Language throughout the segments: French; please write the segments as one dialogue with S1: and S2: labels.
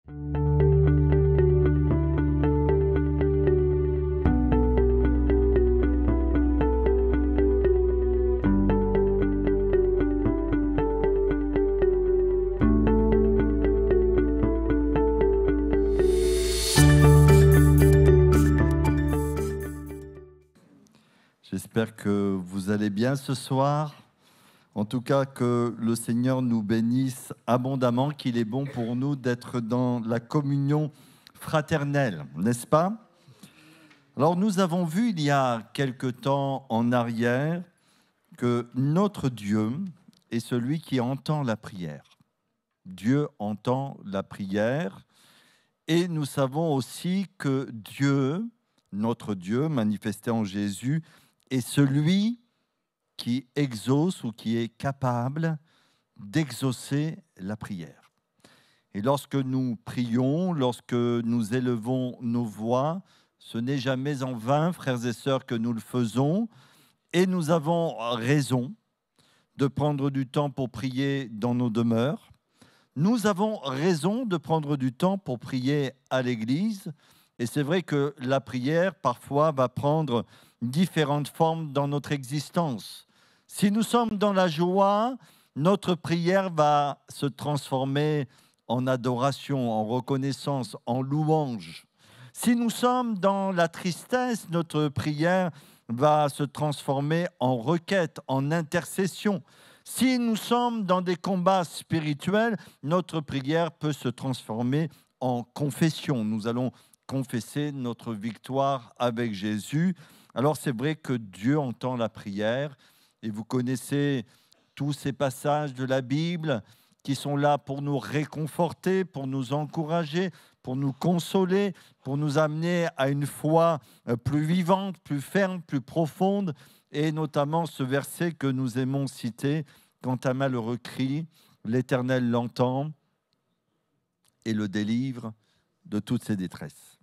S1: J'espère que vous allez bien ce soir. En tout cas, que le Seigneur nous bénisse abondamment, qu'il est bon pour nous d'être dans la communion fraternelle, n'est-ce pas? Alors, nous avons vu il y a quelque temps en arrière que notre Dieu est celui qui entend la prière. Dieu entend la prière et nous savons aussi que Dieu, notre Dieu manifesté en Jésus, est celui qui exauce ou qui est capable d'exaucer la prière. Et lorsque nous prions, lorsque nous élevons nos voix, ce n'est jamais en vain, frères et sœurs, que nous le faisons. Et nous avons raison de prendre du temps pour prier dans nos demeures. Nous avons raison de prendre du temps pour prier à l'église. Et c'est vrai que la prière, parfois, va prendre différentes formes dans notre existence. Si nous sommes dans la joie, notre prière va se transformer en adoration, en reconnaissance, en louange. Si nous sommes dans la tristesse, notre prière va se transformer en requête, en intercession. Si nous sommes dans des combats spirituels, notre prière peut se transformer en confession. Nous allons confesser notre victoire avec Jésus. Alors c'est vrai que Dieu entend la prière et vous connaissez tous ces passages de la Bible qui sont là pour nous réconforter, pour nous encourager, pour nous consoler, pour nous amener à une foi plus vivante, plus ferme, plus profonde, et notamment ce verset que nous aimons citer, quand un malheureux crie, l'Éternel l'entend et le délivre de toutes ses détresses.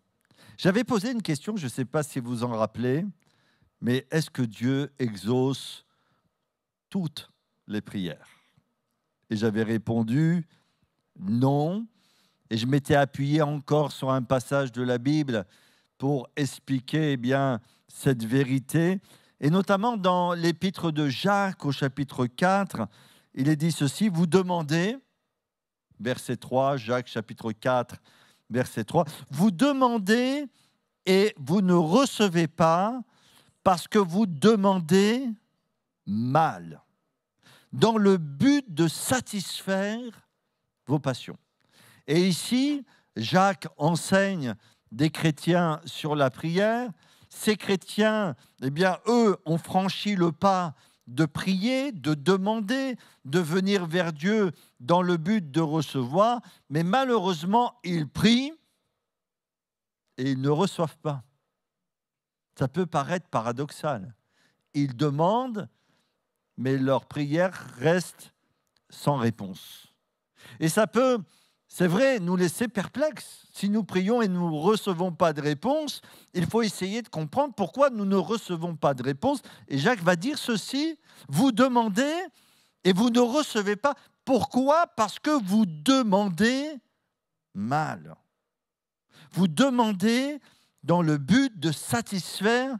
S1: J'avais posé une question, je ne sais pas si vous en rappelez, mais est-ce que Dieu exauce toutes les prières? Et j'avais répondu non. Et je m'étais appuyé encore sur un passage de la Bible pour expliquer cette vérité. Et notamment dans l'épître de Jacques au chapitre 4, il est dit ceci, vous demandez, verset 3, Jacques chapitre 4, verset 3, vous demandez et vous ne recevez pas parce que vous demandez mal, dans le but de satisfaire vos passions. Et ici, Jacques enseigne des chrétiens sur la prière. Ces chrétiens, eux, ont franchi le pas de prier, de demander, de venir vers Dieu dans le but de recevoir, mais malheureusement, ils prient et ils ne reçoivent pas. Ça peut paraître paradoxal. Ils demandent, mais leur prière reste sans réponse. Et ça peut, c'est vrai, nous laisser perplexes. Si nous prions et nous ne recevons pas de réponse, il faut essayer de comprendre pourquoi nous ne recevons pas de réponse. Et Jacques va dire ceci, vous demandez et vous ne recevez pas. Pourquoi? Parce que vous demandez mal. Vous demandez dans le but de satisfaire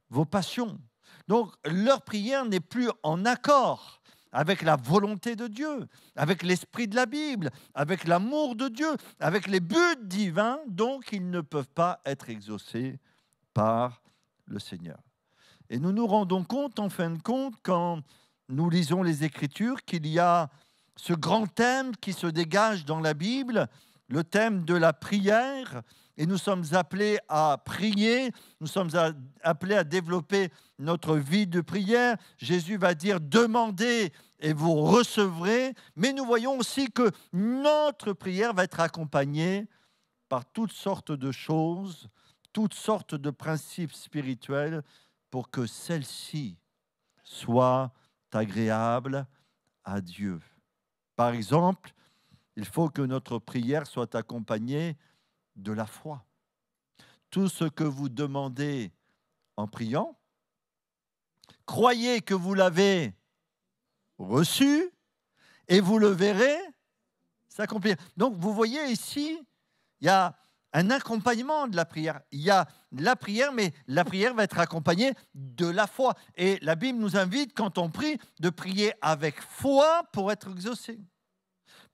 S1: vos passions. Donc, leur prière n'est plus en accord avec la volonté de Dieu, avec l'esprit de la Bible, avec l'amour de Dieu, avec les buts divins, donc ils ne peuvent pas être exaucés par le Seigneur. Et nous nous rendons compte, en fin de compte, quand nous lisons les Écritures, qu'il y a ce grand thème qui se dégage dans la Bible, le thème de la prière, et nous sommes appelés à prier, nous sommes appelés à développer notre vie de prière. Jésus va dire « Demandez et vous recevrez », mais nous voyons aussi que notre prière va être accompagnée par toutes sortes de choses, toutes sortes de principes spirituels pour que celle-ci soit agréable à Dieu. Par exemple, il faut que notre prière soit accompagnée de la foi. Tout ce que vous demandez en priant, croyez que vous l'avez reçu et vous le verrez s'accomplir. Donc, vous voyez ici il y a un accompagnement de la prière. Il y a la prière, mais la prière va être accompagnée de la foi. Et la Bible nous invite, quand on prie, de prier avec foi pour être exaucé.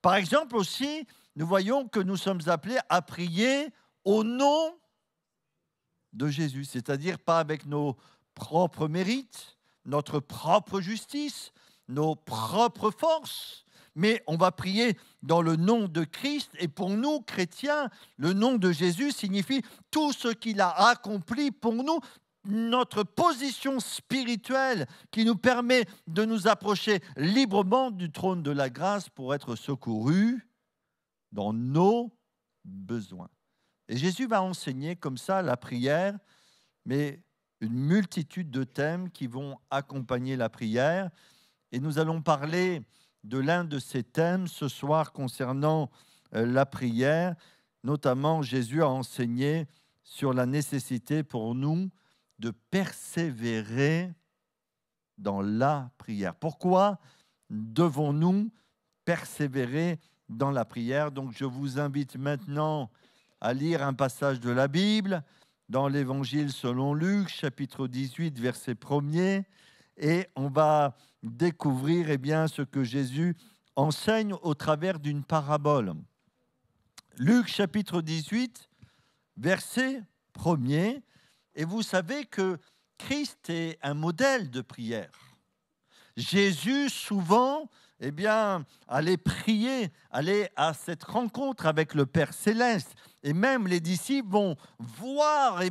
S1: Par exemple aussi, nous voyons que nous sommes appelés à prier au nom de Jésus, c'est-à-dire pas avec nos propres mérites, notre propre justice, nos propres forces, mais on va prier dans le nom de Christ. Et pour nous, chrétiens, le nom de Jésus signifie tout ce qu'il a accompli pour nous, notre position spirituelle qui nous permet de nous approcher librement du trône de la grâce pour être secourus dans nos besoins. Et Jésus va enseigner comme ça la prière, mais une multitude de thèmes qui vont accompagner la prière. Et nous allons parler de l'un de ces thèmes ce soir concernant la prière. Notamment, Jésus a enseigné sur la nécessité pour nous de persévérer dans la prière. Pourquoi devons-nous persévérer dans la prière? Donc, je vous invite maintenant à lire un passage de la Bible dans l'Évangile selon Luc, chapitre 18, verset 1er. Et on va découvrir ce que Jésus enseigne au travers d'une parabole. Luc chapitre 18, verset 1er. Et vous savez que Christ est un modèle de prière. Jésus, souvent, allait prier, allait à cette rencontre avec le Père Céleste. Et même les disciples vont voir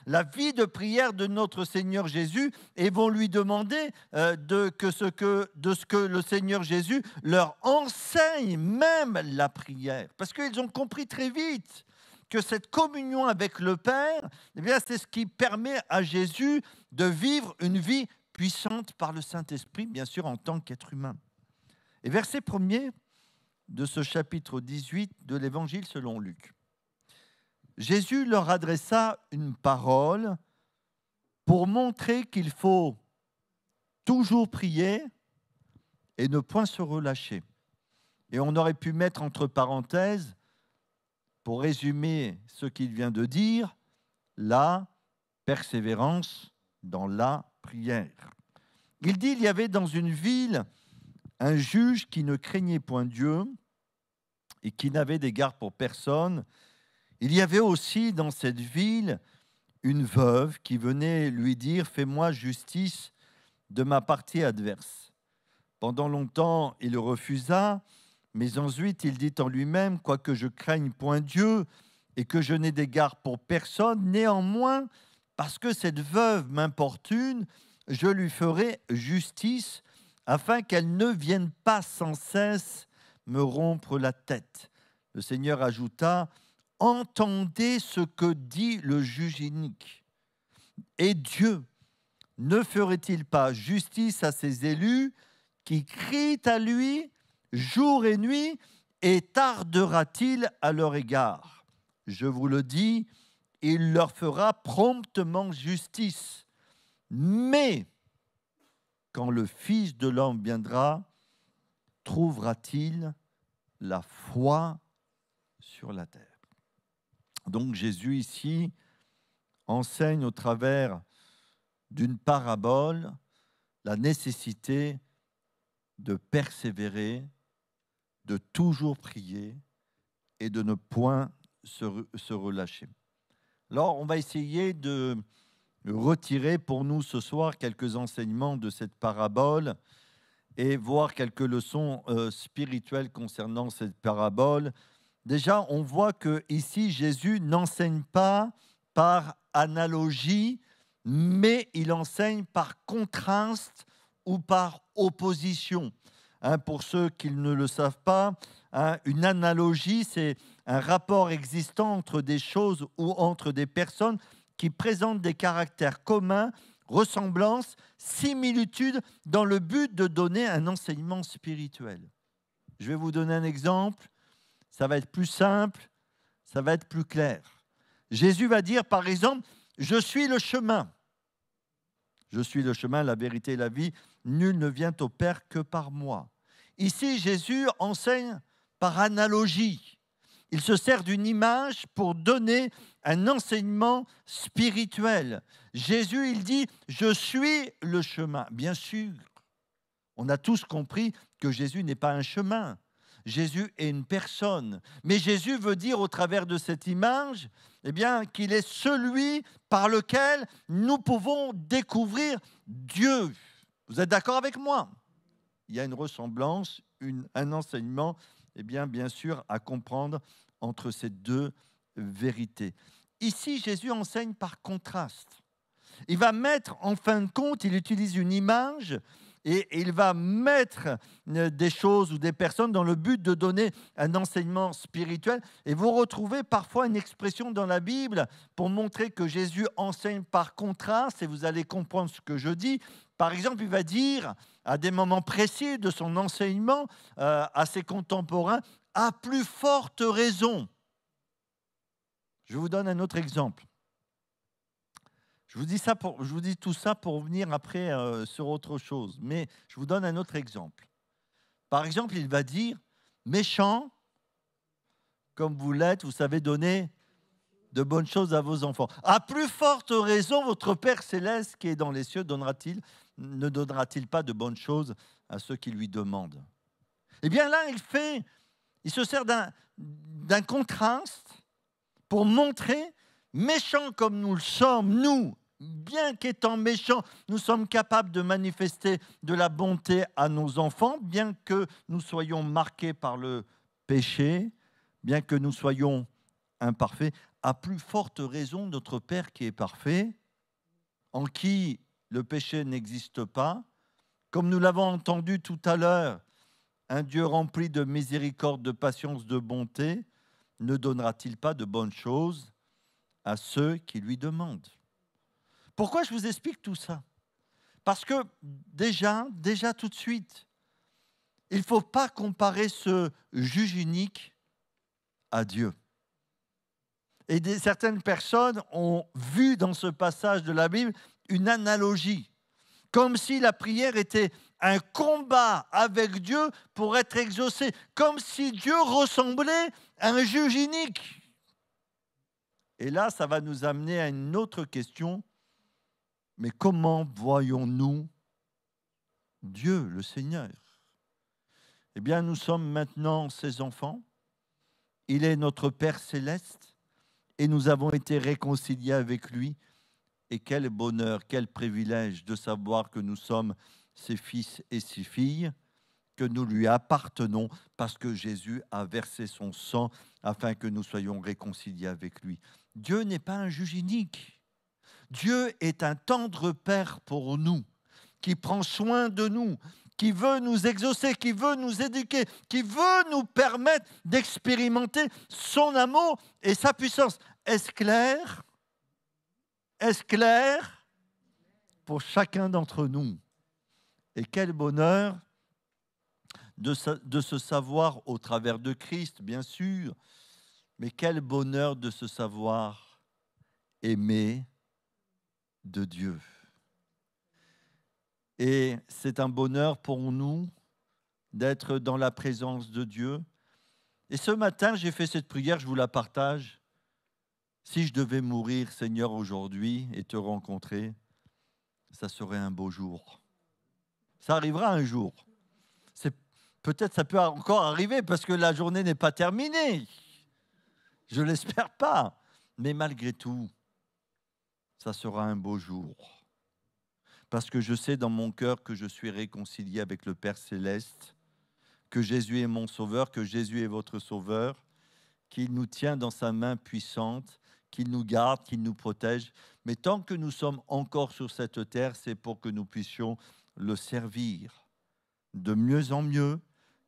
S1: la vie de prière de notre Seigneur Jésus et vont lui demander de ce que le Seigneur Jésus leur enseigne même la prière. Parce qu'ils ont compris très vite que cette communion avec le Père, c'est ce qui permet à Jésus de vivre une vie puissante par le Saint-Esprit, bien sûr en tant qu'être humain. Et verset 1er de ce chapitre 18 de l'Évangile selon Luc. Jésus leur adressa une parole pour montrer qu'il faut toujours prier et ne point se relâcher. Et on aurait pu mettre entre parenthèses, pour résumer ce qu'il vient de dire, la persévérance dans la prière. Il dit, il y avait dans une ville un juge qui ne craignait point Dieu et qui n'avait d'égard pour personne. Il y avait aussi dans cette ville une veuve qui venait lui dire « Fais-moi justice de ma partie adverse ». Pendant longtemps, il refusa, mais ensuite il dit en lui-même « Quoique je craigne point Dieu et que je n'ai d'égard pour personne, néanmoins, parce que cette veuve m'importune, je lui ferai justice afin qu'elle ne vienne pas sans cesse me rompre la tête. » Le Seigneur ajouta, « Entendez ce que dit le juge inique. Et Dieu ne ferait-il pas justice à ses élus qui crient à lui jour et nuit, et tardera-t-il à leur égard? Je vous le dis, il leur fera promptement justice. Mais quand le Fils de l'homme viendra, trouvera-t-il la foi sur la terre? » Donc Jésus ici enseigne au travers d'une parabole la nécessité de persévérer, de toujours prier et de ne point se relâcher. Alors on va essayer de retirer pour nous ce soir quelques enseignements de cette parabole et voir quelques leçons spirituelles concernant cette parabole. Déjà, on voit que ici Jésus n'enseigne pas par analogie, mais il enseigne par contraste ou par opposition. Pour ceux qui ne le savent pas, une analogie, c'est un rapport existant entre des choses ou entre des personnes qui présentent des caractères communs, ressemblances, similitudes, dans le but de donner un enseignement spirituel. Je vais vous donner un exemple. Ça va être plus simple, ça va être plus clair. Jésus va dire, par exemple, « Je suis le chemin. Je suis le chemin, la vérité et la vie. Nul ne vient au Père que par moi. » Ici, Jésus enseigne par analogie. il se sert d'une image pour donner un enseignement spirituel. Jésus, il dit « Je suis le chemin ». Bien sûr, on a tous compris que Jésus n'est pas un chemin. Jésus est une personne. Mais Jésus veut dire au travers de cette image qu'il est celui par lequel nous pouvons découvrir Dieu. Vous êtes d'accord avec moi? Il y a une ressemblance, un enseignement, bien sûr, à comprendre entre ces deux vérités. Ici, Jésus enseigne par contraste. Il va mettre, en fin de compte, il utilise une image et il va mettre des choses ou des personnes dans le but de donner un enseignement spirituel. Et vous retrouvez parfois une expression dans la Bible pour montrer que Jésus enseigne par contraste, et vous allez comprendre ce que je dis. Par exemple, il va dire à des moments précis de son enseignement à ses contemporains, à plus forte raison. Je vous donne un autre exemple. Je vous dis tout ça pour revenir après sur autre chose. Mais je vous donne un autre exemple. Par exemple, il va dire, méchant, comme vous l'êtes, vous savez donner de bonnes choses à vos enfants. À plus forte raison, votre Père Céleste qui est dans les cieux ne donnera-t-il pas de bonnes choses à ceux qui lui demandent? Eh bien là, il se sert d'un contraste pour montrer, méchants comme nous le sommes, nous, bien qu'étant méchants, nous sommes capables de manifester de la bonté à nos enfants, bien que nous soyons marqués par le péché, bien que nous soyons imparfaits, à plus forte raison notre Père qui est parfait, en qui le péché n'existe pas, comme nous l'avons entendu tout à l'heure, un Dieu rempli de miséricorde, de patience, de bonté, ne donnera-t-il pas de bonnes choses à ceux qui lui demandent? Pourquoi je vous explique tout ça? Parce que déjà tout de suite, il ne faut pas comparer ce juge unique à Dieu. Et certaines personnes ont vu dans ce passage de la Bible une analogie, comme si la prière était un combat avec Dieu pour être exaucé, comme si Dieu ressemblait à un juge unique. Et là, ça va nous amener à une autre question. Mais comment voyons-nous Dieu, le Seigneur? Eh bien, nous sommes maintenant ses enfants. Il est notre Père céleste et nous avons été réconciliés avec lui. Et quel bonheur, quel privilège de savoir que nous sommes ses fils et ses filles, que nous lui appartenons parce que Jésus a versé son sang afin que nous soyons réconciliés avec lui. Dieu n'est pas un juge unique. Dieu est un tendre Père pour nous, qui prend soin de nous, qui veut nous exaucer, qui veut nous éduquer, qui veut nous permettre d'expérimenter son amour et sa puissance. Est-ce clair? Est-ce clair pour chacun d'entre nous? Et quel bonheur de se savoir au travers de Christ, bien sûr, mais quel bonheur de se savoir aimé de Dieu. Et c'est un bonheur pour nous d'être dans la présence de Dieu. Et ce matin, j'ai fait cette prière, je vous la partage. Si je devais mourir, Seigneur, aujourd'hui et te rencontrer, ça serait un beau jour. Ça arrivera un jour. Peut-être ça peut encore arriver parce que la journée n'est pas terminée. Je ne l'espère pas. Mais malgré tout, ça sera un beau jour. Parce que je sais dans mon cœur que je suis réconcilié avec le Père Céleste, que Jésus est mon Sauveur, que Jésus est votre Sauveur, qu'il nous tient dans sa main puissante, qu'il nous garde, qu'il nous protège. Mais tant que nous sommes encore sur cette terre, c'est pour que nous puissions le servir de mieux en mieux,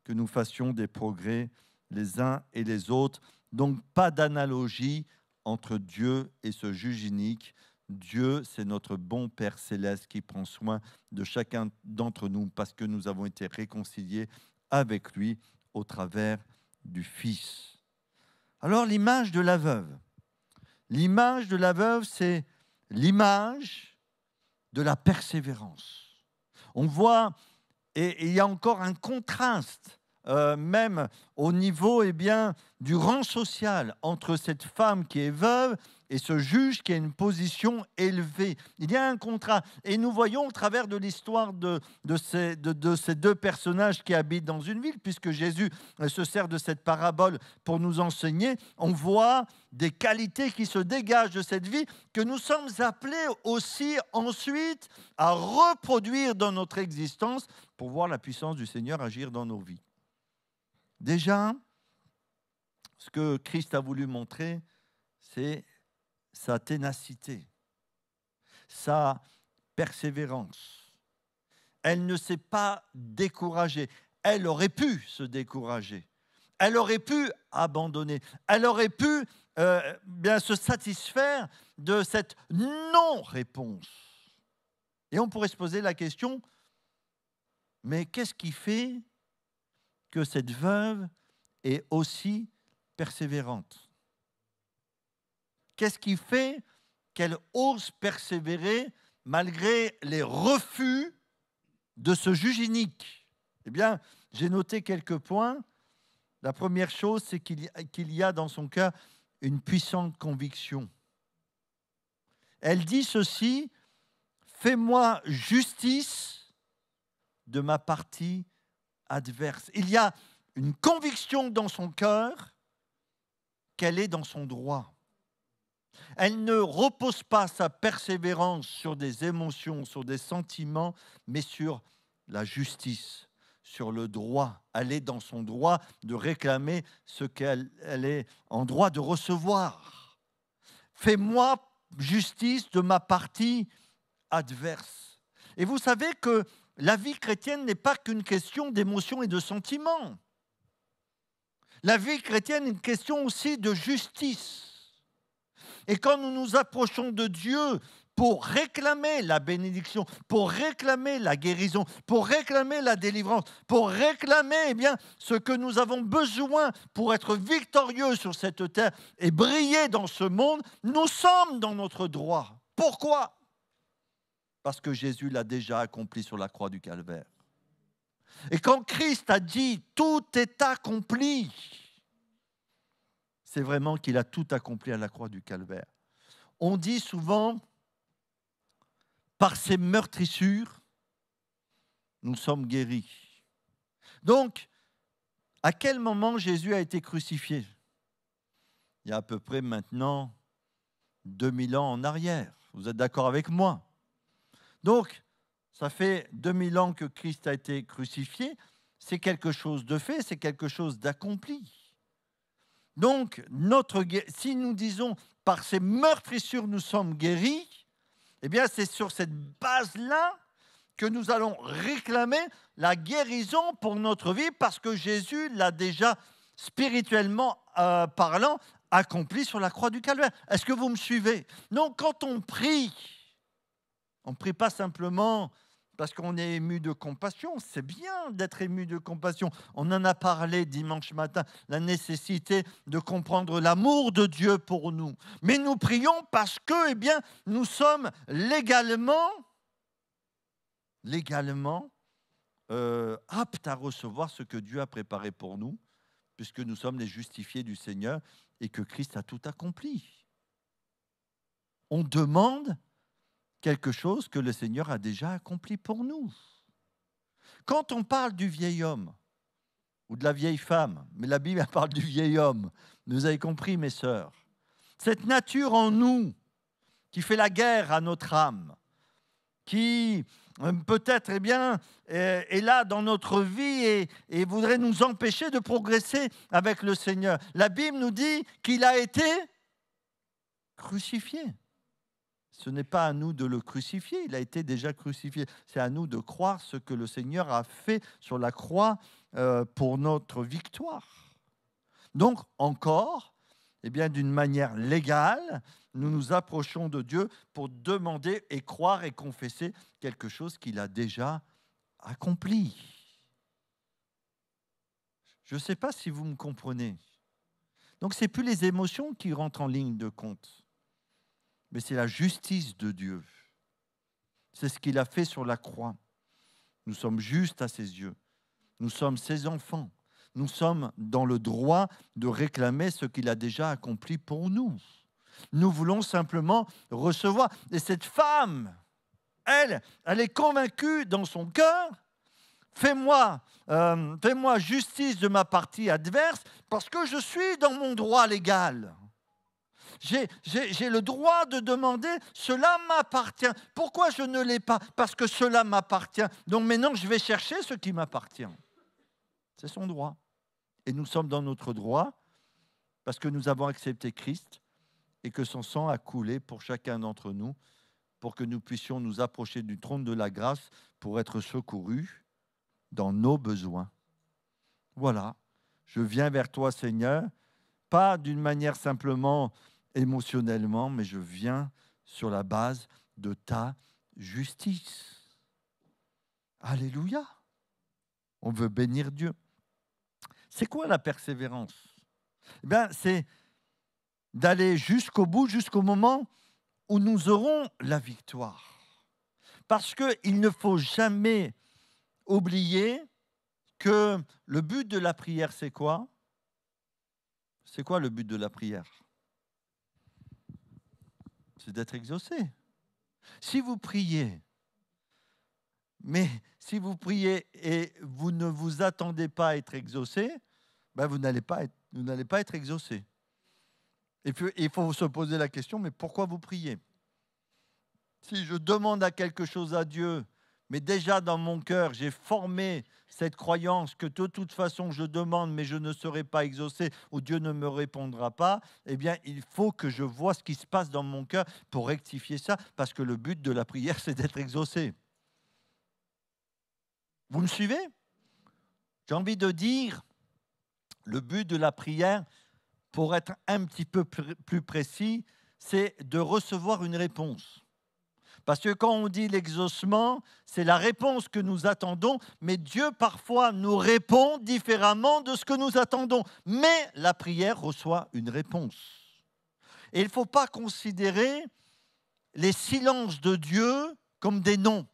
S1: que nous fassions des progrès les uns et les autres. Donc pas d'analogie entre Dieu et ce juge unique. Dieu, c'est notre bon Père Céleste qui prend soin de chacun d'entre nous parce que nous avons été réconciliés avec lui au travers du Fils. Alors l'image de la veuve. L'image de la veuve, c'est l'image de la persévérance. On voit, et il y a encore un contraste même au niveau du rang social, entre cette femme qui est veuve et ce juge qui a une position élevée. Il y a un contrat. Et nous voyons au travers de l'histoire de ces deux personnages qui habitent dans une ville, puisque Jésus se sert de cette parabole pour nous enseigner, on voit des qualités qui se dégagent de cette vie que nous sommes appelés aussi ensuite à reproduire dans notre existence pour voir la puissance du Seigneur agir dans nos vies. Déjà, ce que Christ a voulu montrer, c'est sa ténacité, sa persévérance. Elle ne s'est pas découragée. Elle aurait pu se décourager. Elle aurait pu abandonner. Elle aurait pu se satisfaire de cette non-réponse. Et on pourrait se poser la question, mais qu'est-ce qui fait que cette veuve est aussi persévérante? Qu'est-ce qui fait qu'elle ose persévérer malgré les refus de ce juge inique? Eh bien, j'ai noté quelques points. La première chose, c'est qu'il y a dans son cœur une puissante conviction. Elle dit ceci, « Fais-moi justice de ma partie adverse. » Il y a une conviction dans son cœur qu'elle est dans son droit. Elle ne repose pas sa persévérance sur des émotions, sur des sentiments, mais sur la justice, sur le droit. Elle est dans son droit de réclamer ce qu'elle est en droit de recevoir. Fais-moi justice de ma partie adverse. Et vous savez que la vie chrétienne n'est pas qu'une question d'émotions et de sentiments. La vie chrétienne est une question aussi de justice. Et quand nous nous approchons de Dieu pour réclamer la bénédiction, pour réclamer la guérison, pour réclamer la délivrance, pour réclamer ce que nous avons besoin pour être victorieux sur cette terre et briller dans ce monde, nous sommes dans notre droit. Pourquoi ? Parce que Jésus l'a déjà accompli sur la croix du Calvaire. Et quand Christ a dit « tout est accompli », c'est vraiment qu'il a tout accompli à la croix du Calvaire. On dit souvent, par ses meurtrissures, nous sommes guéris. Donc, à quel moment Jésus a été crucifié? Il y a à peu près maintenant 2000 ans en arrière. Vous êtes d'accord avec moi? Donc, ça fait 2000 ans que Christ a été crucifié. C'est quelque chose de fait, c'est quelque chose d'accompli. Donc, si nous disons par ces meurtrissures nous sommes guéris, eh bien c'est sur cette base-là que nous allons réclamer la guérison pour notre vie parce que Jésus l'a déjà spirituellement parlant accompli sur la croix du Calvaire. Est-ce que vous me suivez? Donc, quand on prie pas simplement parce qu'on est ému de compassion. C'est bien d'être ému de compassion. On en a parlé dimanche matin, la nécessité de comprendre l'amour de Dieu pour nous. Mais nous prions parce que, nous sommes légalement aptes à recevoir ce que Dieu a préparé pour nous, puisque nous sommes les justifiés du Seigneur et que Christ a tout accompli. On demande quelque chose que le Seigneur a déjà accompli pour nous. Quand on parle du vieil homme ou de la vieille femme, mais la Bible parle du vieil homme, vous avez compris mes sœurs, cette nature en nous qui fait la guerre à notre âme, qui peut-être est là dans notre vie et voudrait nous empêcher de progresser avec le Seigneur. La Bible nous dit qu'il a été crucifié. Ce n'est pas à nous de le crucifier, il a été déjà crucifié. C'est à nous de croire ce que le Seigneur a fait sur la croix pour notre victoire. Donc, encore, d'une manière légale, nous nous approchons de Dieu pour demander et croire et confesser quelque chose qu'il a déjà accompli. Je ne sais pas si vous me comprenez. Donc, ce n'est plus les émotions qui rentrent en ligne de compte. Mais c'est la justice de Dieu. C'est ce qu'il a fait sur la croix. Nous sommes justes à ses yeux. Nous sommes ses enfants. nous sommes dans le droit de réclamer ce qu'il a déjà accompli pour nous. Nous voulons simplement recevoir. Et cette femme, elle est convaincue dans son cœur, fais-moi justice de ma partie adverse parce que je suis dans mon droit légal. J'ai le droit de demander, cela m'appartient. Pourquoi je ne l'ai pas? Parce que cela m'appartient. Donc maintenant, je vais chercher ce qui m'appartient. C'est son droit. Et nous sommes dans notre droit parce que nous avons accepté Christ et que son sang a coulé pour chacun d'entre nous pour que nous puissions nous approcher du trône de la grâce pour être secourus dans nos besoins. Voilà, je viens vers toi, Seigneur, pas d'une manière simplement émotionnellement, mais je viens sur la base de ta justice. Alléluia. On veut bénir Dieu. C'est quoi la persévérance? Eh bien, c'est d'aller jusqu'au bout, jusqu'au moment où nous aurons la victoire. Parce qu'il ne faut jamais oublier que le but de la prière, c'est quoi? C'est quoi le but de la prière? C'est d'être exaucé. Si vous priez, mais si vous priez et vous ne vous attendez pas à être exaucé, ben vous n'allez pas être exaucé. Et puis, il faut se poser la question, mais pourquoi vous priez? Si je demande à quelque chose à Dieu, mais déjà dans mon cœur, j'ai formé cette croyance que de toute façon je demande, mais je ne serai pas exaucé ou Dieu ne me répondra pas, eh bien, il faut que je vois ce qui se passe dans mon cœur pour rectifier ça, parce que le but de la prière, c'est d'être exaucé. Vous me suivez? J'ai envie de dire, le but de la prière, pour être un petit peu plus précis, c'est de recevoir une réponse. Parce que quand on dit l'exaucement, c'est la réponse que nous attendons, mais Dieu parfois nous répond différemment de ce que nous attendons. Mais la prière reçoit une réponse. Et il ne faut pas considérer les silences de Dieu comme des non.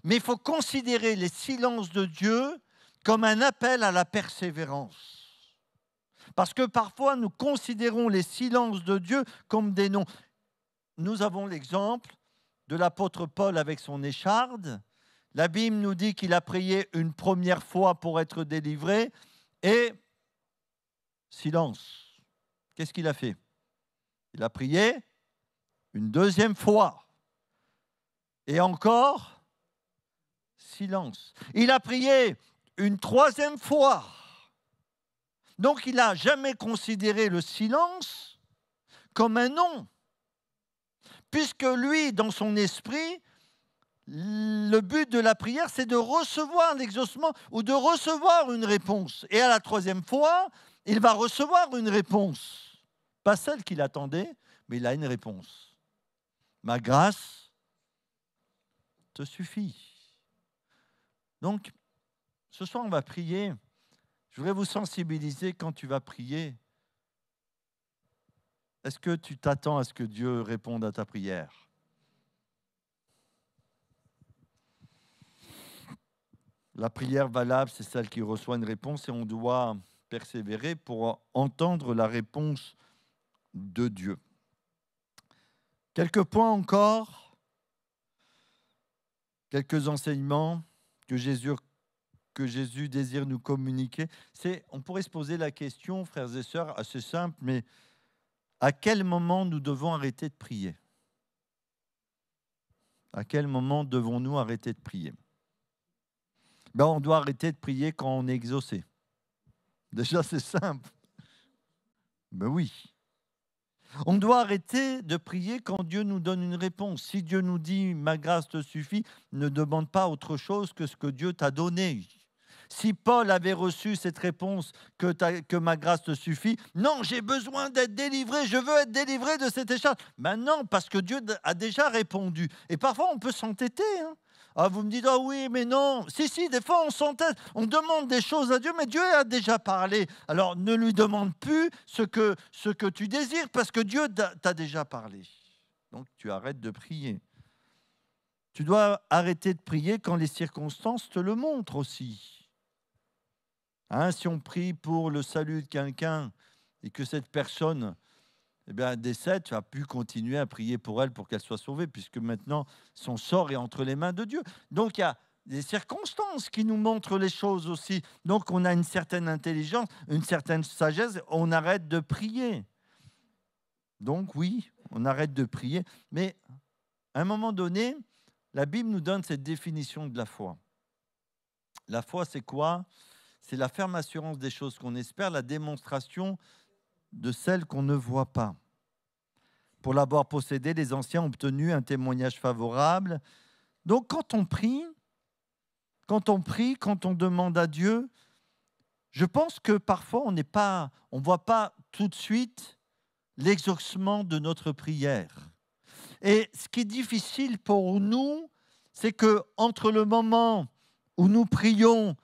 S1: Mais il faut considérer les silences de Dieu comme un appel à la persévérance. Parce que parfois, nous considérons les silences de Dieu comme des non. Nous avons l'exemple de l'apôtre Paul avec son écharde. La Bible nous dit qu'il a prié une première fois pour être délivré et silence. Qu'est-ce qu'il a fait? Il a prié une deuxième fois et encore silence. Il a prié une troisième fois. Donc il n'a jamais considéré le silence comme un non. Puisque lui, dans son esprit, le but de la prière, c'est de recevoir l'exaucement ou de recevoir une réponse. Et à la troisième fois, il va recevoir une réponse. Pas celle qu'il attendait, mais il a une réponse. Ma grâce te suffit. Donc, ce soir, on va prier. Je voudrais vous sensibiliser quand tu vas prier. Est-ce que tu t'attends à ce que Dieu réponde à ta prière? La prière valable, c'est celle qui reçoit une réponse et on doit persévérer pour entendre la réponse de Dieu. Quelques points encore, quelques enseignements que Jésus désire nous communiquer. On pourrait se poser la question, frères et sœurs, assez simple, mais à quel moment nous devons arrêter de prier? À quel moment devons-nous arrêter de prier? On doit arrêter de prier quand on est exaucé. Déjà, c'est simple. Oui. On doit arrêter de prier quand Dieu nous donne une réponse. Si Dieu nous dit « ma grâce te suffit », ne demande pas autre chose que ce que Dieu t'a donné. Si Paul avait reçu cette réponse que ma grâce te suffit, non, j'ai besoin d'être délivré, je veux être délivré de cette écharpe. Non, parce que Dieu a déjà répondu. Et parfois, on peut s'entêter. Vous me dites, oui, mais non. Si, des fois, on s'entête, on demande des choses à Dieu, mais Dieu a déjà parlé. Alors, ne lui demande plus ce que tu désires, parce que Dieu t'a déjà parlé. Donc, tu arrêtes de prier. Tu dois arrêter de prier quand les circonstances te le montrent aussi. Hein, si on prie pour le salut de quelqu'un et que cette personne décède, tu vas plus continuer à prier pour elle pour qu'elle soit sauvée, puisque maintenant son sort est entre les mains de Dieu. Donc il y a des circonstances qui nous montrent les choses aussi. Donc on a une certaine intelligence, une certaine sagesse, on arrête de prier. Donc oui, on arrête de prier, mais à un moment donné, la Bible nous donne cette définition de la foi. La foi, c'est quoi? C'est la ferme assurance des choses qu'on espère, la démonstration de celles qu'on ne voit pas. Pour l'avoir possédé, les anciens ont obtenu un témoignage favorable. Donc quand on prie, quand on demande à Dieu, je pense que parfois on ne voit pas tout de suite l'exaucement de notre prière. Et ce qui est difficile pour nous, c'est que entre le moment où nous prions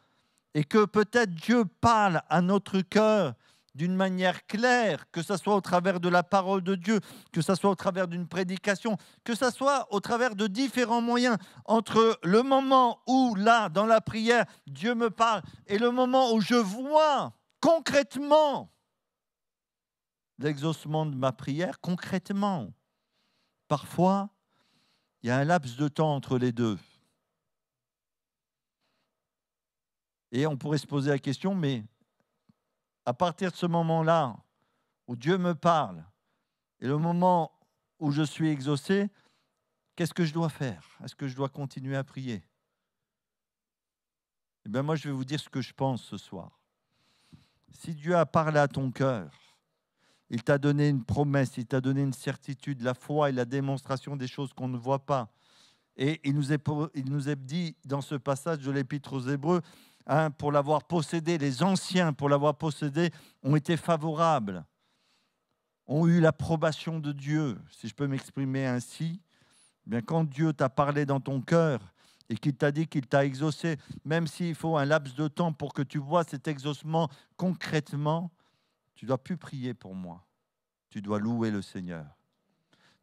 S1: et que peut-être Dieu parle à notre cœur d'une manière claire, que ce soit au travers de la parole de Dieu, que ce soit au travers d'une prédication, que ce soit au travers de différents moyens, entre le moment où, là, dans la prière, Dieu me parle, et le moment où je vois concrètement l'exaucement de ma prière, concrètement, parfois, il y a un laps de temps entre les deux. Et on pourrait se poser la question, mais à partir de ce moment-là, où Dieu me parle, et le moment où je suis exaucé, qu'est-ce que je dois faire? Est-ce que je dois continuer à prier? Eh bien, moi, je vais vous dire ce que je pense ce soir. Si Dieu a parlé à ton cœur, il t'a donné une promesse, il t'a donné une certitude, la foi et la démonstration des choses qu'on ne voit pas. Et il nous est dit dans ce passage de l'Épître aux Hébreux, hein, pour l'avoir possédé, les anciens, pour l'avoir possédé, ont été favorables, ont eu l'approbation de Dieu, si je peux m'exprimer ainsi. Eh bien, quand Dieu t'a parlé dans ton cœur et qu'il t'a dit qu'il t'a exaucé, même s'il faut un laps de temps pour que tu vois cet exaucement concrètement, tu ne dois plus prier pour moi. Tu dois louer le Seigneur.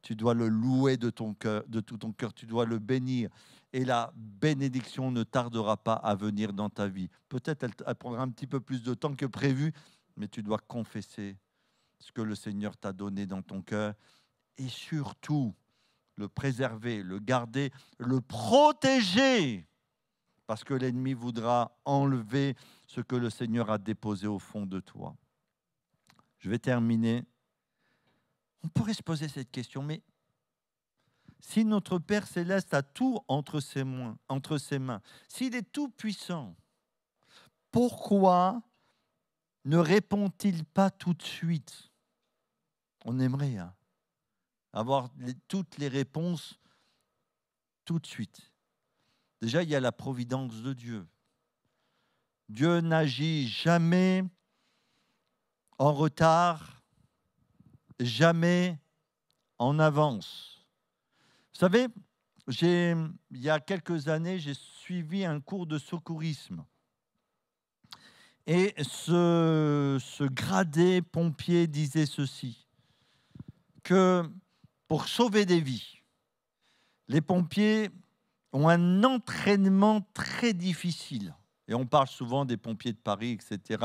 S1: Tu dois le louer de ton cœur, de tout ton cœur. Tu dois le bénir. Et la bénédiction ne tardera pas à venir dans ta vie. Peut-être elle prendra un petit peu plus de temps que prévu, mais tu dois confesser ce que le Seigneur t'a donné dans ton cœur. Et surtout, le préserver, le garder, le protéger. Parce que l'ennemi voudra enlever ce que le Seigneur a déposé au fond de toi. Je vais terminer. On pourrait se poser cette question, mais si notre Père Céleste a tout entre ses mains, s'il est tout puissant, pourquoi ne répond-il pas tout de suite? On aimerait avoir toutes les réponses tout de suite. Déjà, il y a la providence de Dieu. Dieu n'agit jamais en retard, jamais en avance. Vous savez, il y a quelques années, j'ai suivi un cours de secourisme. Et ce gradé pompier disait ceci, que pour sauver des vies, les pompiers ont un entraînement très difficile. Et on parle souvent des pompiers de Paris, etc.,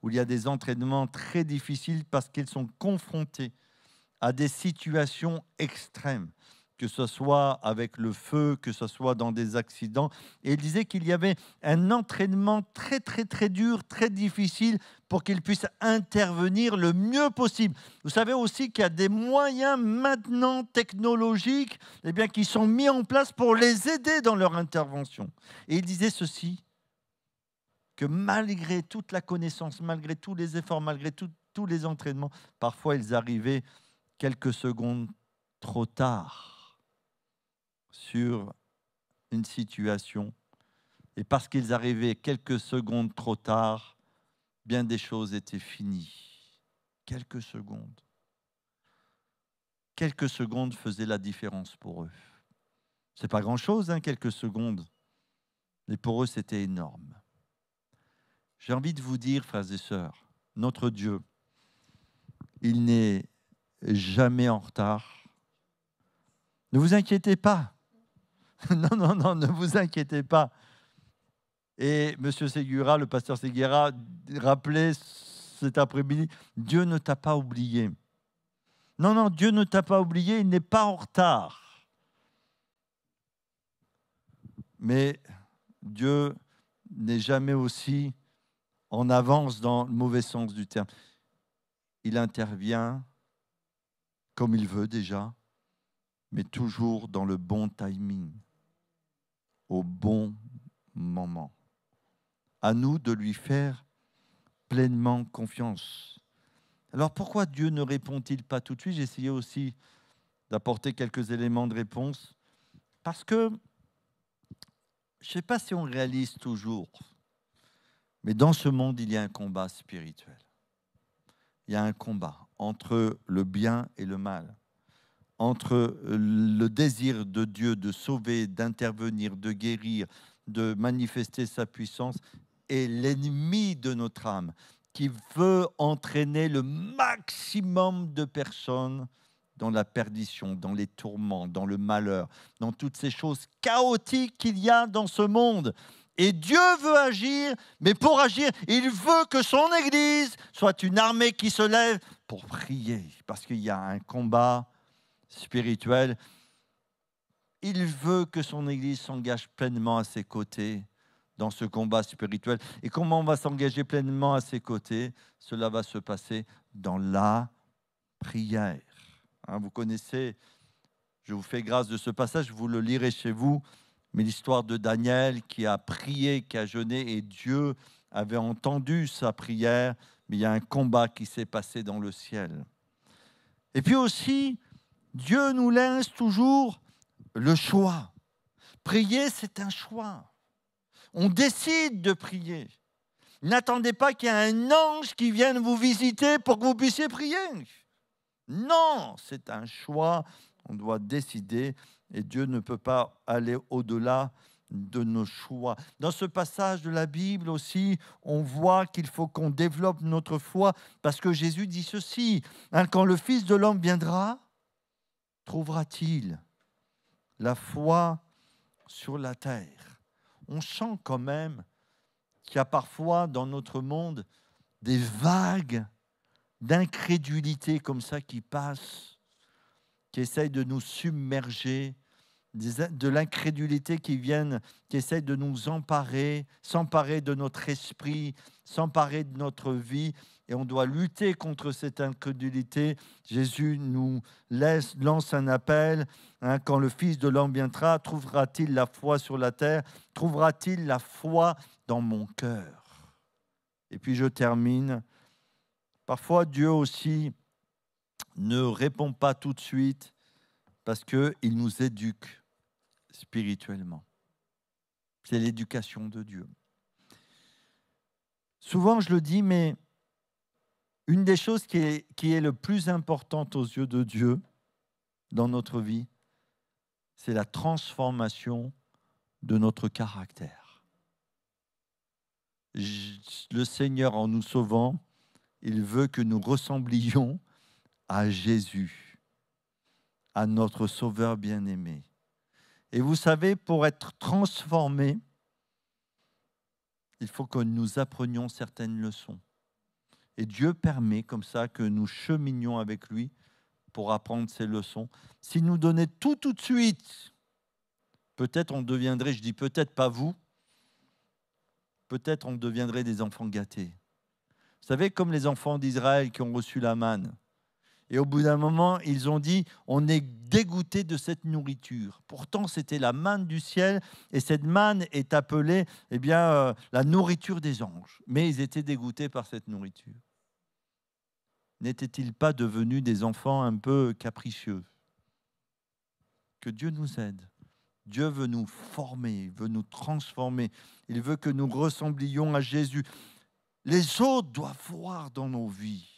S1: où il y a des entraînements très difficiles parce qu'ils sont confrontés à des situations extrêmes, que ce soit avec le feu, que ce soit dans des accidents. Et il disait qu'il y avait un entraînement très, très, très dur, très difficile pour qu'ils puissent intervenir le mieux possible. Vous savez aussi qu'il y a des moyens maintenant technologiques qui sont mis en place pour les aider dans leur intervention. Et il disait ceci, que malgré toute la connaissance, malgré tous les efforts, malgré tous les entraînements, parfois ils arrivaient quelques secondes trop tard sur une situation. Et parce qu'ils arrivaient quelques secondes trop tard, bien des choses étaient finies. Quelques secondes. Quelques secondes faisaient la différence pour eux. Ce n'est pas grand-chose, quelques secondes. Mais pour eux, c'était énorme. J'ai envie de vous dire, frères et sœurs, notre Dieu, il n'est jamais en retard. Ne vous inquiétez pas. Non, ne vous inquiétez pas. Et M. Segura, le pasteur Segura, rappelait cet après-midi, Dieu ne t'a pas oublié. Non, non, Dieu ne t'a pas oublié, il n'est pas en retard. Mais Dieu n'est jamais aussi en avance dans le mauvais sens du terme. Il intervient comme il veut déjà, mais toujours dans le bon timing, au bon moment. À nous de lui faire pleinement confiance. Alors pourquoi Dieu ne répond-il pas tout de suite? J'ai essayé aussi d'apporter quelques éléments de réponse. Parce que, je ne sais pas si on réalise toujours, mais dans ce monde, il y a un combat spirituel. Il y a un combat entre le bien et le mal, entre le désir de Dieu de sauver, d'intervenir, de guérir, de manifester sa puissance, et l'ennemi de notre âme qui veut entraîner le maximum de personnes dans la perdition, dans les tourments, dans le malheur, dans toutes ces choses chaotiques qu'il y a dans ce monde. Et Dieu veut agir, mais pour agir, il veut que son Église soit une armée qui se lève pour prier, parce qu'il y a un combat spirituel. Il veut que son Église s'engage pleinement à ses côtés dans ce combat spirituel. Et comment on va s'engager pleinement à ses côtés? Cela va se passer dans la prière. Vous connaissez, je vous fais grâce de ce passage, vous le lirez chez vous, mais l'histoire de Daniel qui a prié, qui a jeûné, et Dieu avait entendu sa prière, mais il y a un combat qui s'est passé dans le ciel. Et puis aussi, Dieu nous laisse toujours le choix. Prier, c'est un choix. On décide de prier. N'attendez pas qu'il y ait un ange qui vienne vous visiter pour que vous puissiez prier. Non, c'est un choix. On doit décider et Dieu ne peut pas aller au-delà de nos choix. Dans ce passage de la Bible aussi, on voit qu'il faut qu'on développe notre foi parce que Jésus dit ceci, quand le Fils de l'homme viendra, trouvera-t-il la foi sur la terre? On sent quand même qu'il y a parfois dans notre monde des vagues d'incrédulité comme ça qui passent, qui essayent de nous submerger, de l'incrédulité qui essaye de nous emparer, s'emparer de notre esprit, s'emparer de notre vie. Et on doit lutter contre cette incrédulité. Jésus nous lance un appel. Quand le Fils de l'homme viendra, trouvera-t-il la foi sur la terre? Trouvera-t-il la foi dans mon cœur? Et puis je termine. Parfois, Dieu aussi ne répond pas tout de suite parce qu'il nous éduque spirituellement. C'est l'éducation de Dieu. Souvent, je le dis, mais une des choses qui est le plus importante aux yeux de Dieu dans notre vie, c'est la transformation de notre caractère. Le Seigneur, en nous sauvant, il veut que nous ressemblions à Jésus, à notre Sauveur bien-aimé. Et vous savez, pour être transformés, il faut que nous apprenions certaines leçons. Et Dieu permet comme ça que nous cheminions avec lui pour apprendre ces leçons. S'il nous donnait tout de suite, peut-être on deviendrait, je dis peut-être pas vous, peut-être on deviendrait des enfants gâtés. Vous savez, comme les enfants d'Israël qui ont reçu la manne. Et au bout d'un moment, ils ont dit, on est dégoûté de cette nourriture. Pourtant, c'était la manne du ciel, et cette manne est appelée la nourriture des anges. Mais ils étaient dégoûtés par cette nourriture. N'étaient-ils pas devenus des enfants un peu capricieux? Que Dieu nous aide. Dieu veut nous former, il veut nous transformer. Il veut que nous ressemblions à Jésus. Les autres doivent voir dans nos vies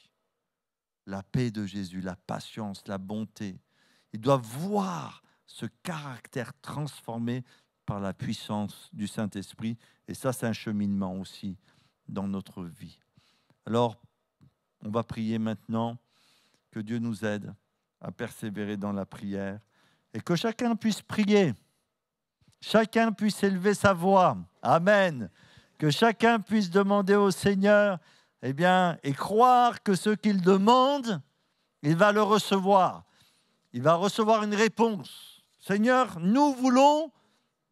S1: la paix de Jésus, la patience, la bonté. Ils doivent voir ce caractère transformé par la puissance du Saint-Esprit. Et ça, c'est un cheminement aussi dans notre vie. Alors, on va prier maintenant que Dieu nous aide à persévérer dans la prière et que chacun puisse prier. Chacun puisse élever sa voix. Amen. Que chacun puisse demander au Seigneur, eh bien, et croire que ce qu'il demande, il va le recevoir. Il va recevoir une réponse. Seigneur, nous voulons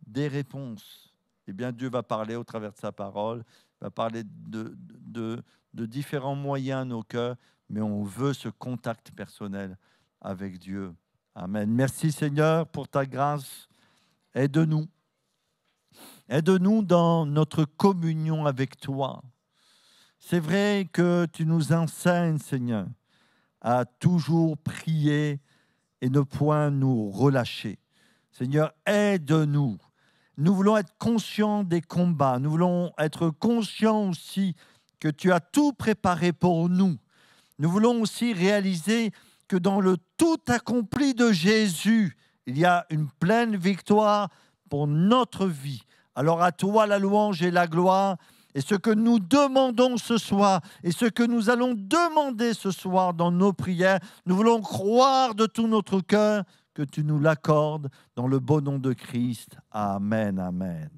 S1: des réponses. Eh bien, Dieu va parler au travers de sa parole, va parler de différents moyens à nos cœurs, mais on veut ce contact personnel avec Dieu. Amen. Merci Seigneur pour ta grâce. Aide-nous. Aide-nous dans notre communion avec toi. C'est vrai que tu nous enseignes, Seigneur, à toujours prier et ne point nous relâcher. Seigneur, aide-nous. Nous voulons être conscients des combats. Nous voulons être conscients aussi que tu as tout préparé pour nous. Nous voulons aussi réaliser que dans le tout accompli de Jésus, il y a une pleine victoire pour notre vie. Alors à toi la louange et la gloire. Et ce que nous demandons ce soir, et ce que nous allons demander ce soir dans nos prières, nous voulons croire de tout notre cœur que tu nous l'accordes dans le beau nom de Christ. Amen, amen.